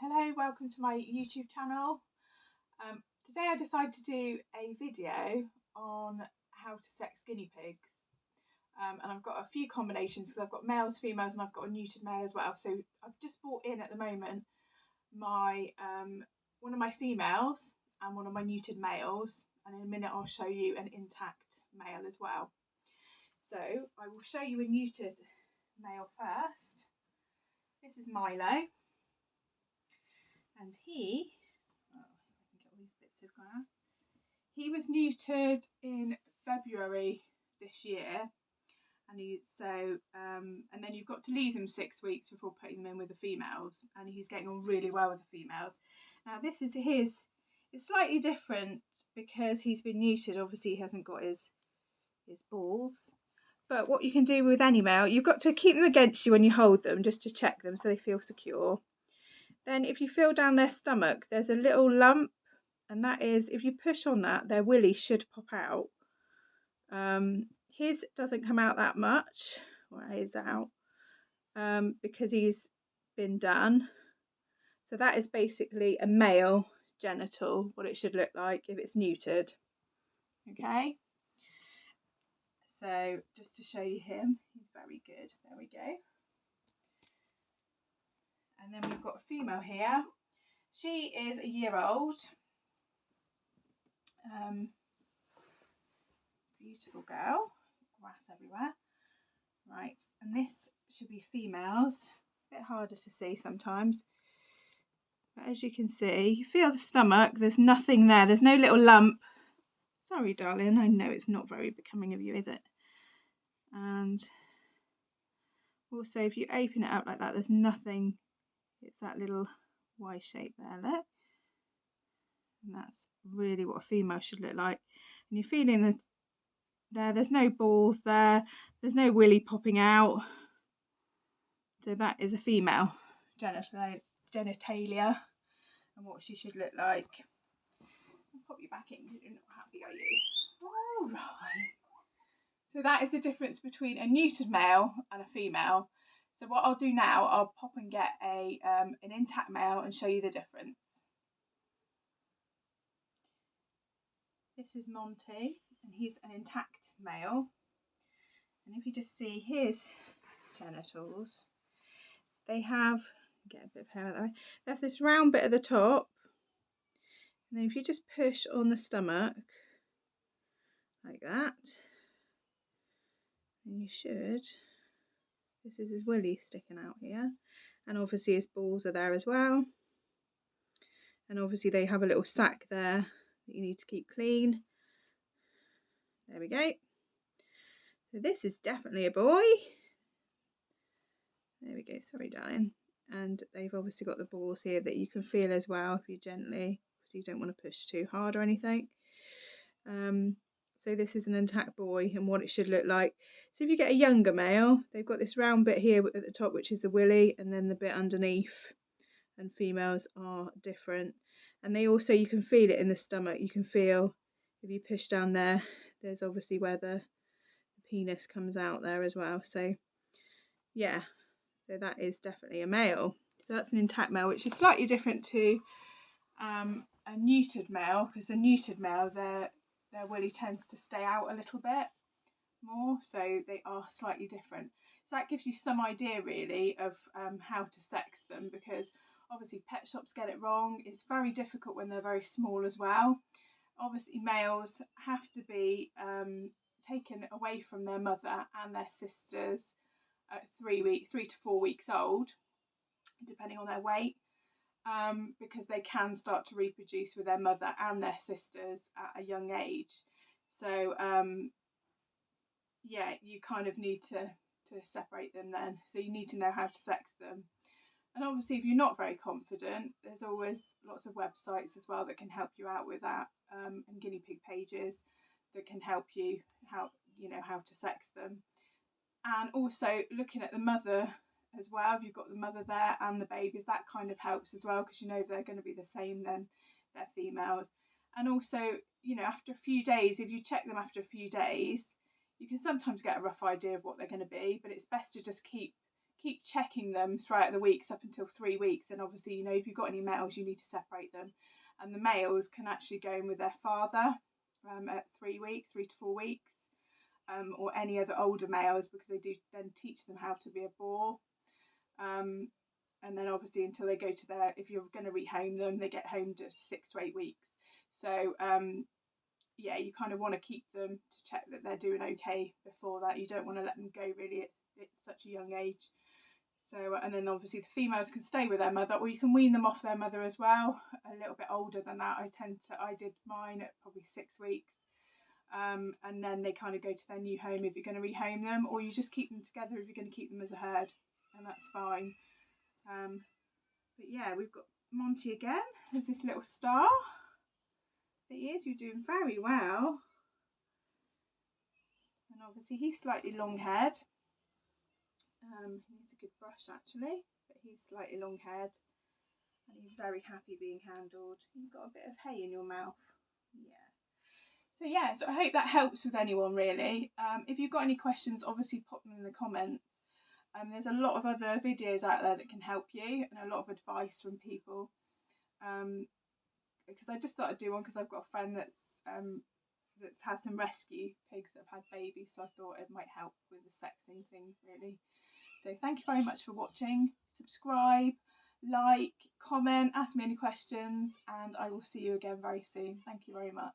Hello, welcome to my YouTube channel. Today I decided to do a video on how to sex guinea pigs, and I've got a few combinations because I've got males, females, and I've got a neutered male as well. So I've just brought in at the moment my one of my females and one of my neutered males, and in a minute I'll show you an intact male as well. So I will show you a neutered male first. This is Milo. And he, oh, I can get all these bits of grass. He was neutered in February this year, and and then you've got to leave them 6 weeks before putting them in with the females, and he's getting on really well with the females. Now this is his. It's slightly different because he's been neutered. Obviously, he hasn't got his balls. But what you can do with any male, you've got to keep them against you when you hold them, just to check them so they feel secure. Then if you feel down their stomach, there's a little lump, and that is, if you push on that, their willy should pop out. His doesn't come out that much, or his out, because he's been done. So that is basically a male genital, what it should look like if it's neutered. Okay. So just to show you him, he's very good. There we go. And then we've got a female here. She is a year old. Beautiful girl. Grass everywhere. Right, and this should be females. A bit harder to see sometimes. But as you can see, you feel the stomach. There's nothing there. There's no little lump. Sorry, darling. I know it's not very becoming of you, is it? And also, if you open it out like that, there's nothing. It's that little Y shape there, look. And that's really what a female should look like. And you're feeling there's no balls there. There's no willy popping out. So that is a female genitalia and what she should look like. I'll pop you back in because you're not happy, are you? All right. So that is the difference between a neutered male and a female. So what I'll do now, I'll pop and get an intact male and show you the difference. This is Monty, and he's an intact male. And if you just see his genitals, they have, get a bit of hair out that way, they have this round bit at the top, and then if you just push on the stomach like that, and you should, this is his willy sticking out here, and obviously his balls are there as well, and obviously they have a little sac there that you need to keep clean. There we go. So this is definitely a boy. There we go, sorry darling. And they've obviously got the balls here that you can feel as well if you gently, so you don't want to push too hard or anything. So this is an intact boy and what it should look like. So if you get a younger male, they've got this round bit here at the top, which is the willy, and then the bit underneath. And females are different. And they also, you can feel it in the stomach. You can feel, if you push down there, there's obviously where the penis comes out there as well. So yeah, so that is definitely a male. So that's an intact male, which is slightly different to a neutered male, because a neutered male, their willy tends to stay out a little bit more, so they are slightly different. So that gives you some idea really of how to sex them, because obviously pet shops get it wrong. It's very difficult when they're very small as well. Obviously males have to be taken away from their mother and their sisters at 3 to 4 weeks old, depending on their weight, because they can start to reproduce with their mother and their sisters at a young age. So yeah, you kind of need to separate them then. So you need to know how to sex them. And obviously if you're not very confident, there's always lots of websites as well that can help you out with that, and guinea pig pages that can help you how to sex them. And also looking at the mother as well, if you've got the mother there and the babies, that kind of helps as well, because you know they're going to be the same then, they're females. And also, after a few days, if you check them after a few days, you can sometimes get a rough idea of what they're going to be, but it's best to just keep keep checking them throughout the weeks up until 3 weeks. And obviously, you know, if you've got any males, you need to separate them. And the males can actually go in with their father at 3 weeks, 3 to 4 weeks, or any other older males, because they do then teach them how to be a boar. And then obviously until they go to their, if you're going to rehome them, they get homed at 6 to 8 weeks. So yeah, you kind of want to keep them to check that they're doing okay before that. You don't want to let them go really at such a young age. So, and then obviously the females can stay with their mother, or you can wean them off their mother as well. A little bit older than that, I did mine at probably 6 weeks. And then they kind of go to their new home if you're going to rehome them, or you just keep them together if you're going to keep them as a herd, and that's fine. But yeah, we've got Monty again. There's this little star. There he is. You're doing very well. And obviously he's slightly long-haired. He needs a good brush actually, but he's slightly long-haired, and he's very happy being handled. You've got a bit of hay in your mouth. Yeah. So I hope that helps with anyone really. If you've got any questions, obviously pop them in the comments. There's a lot of other videos out there that can help you, and a lot of advice from people. Because I just thought I'd do one because I've got a friend that's had some rescue pigs that have had babies, so I thought it might help with the sexing thing really. So thank you very much for watching. Subscribe, like, comment, ask me any questions, and I will see you again very soon. Thank you very much.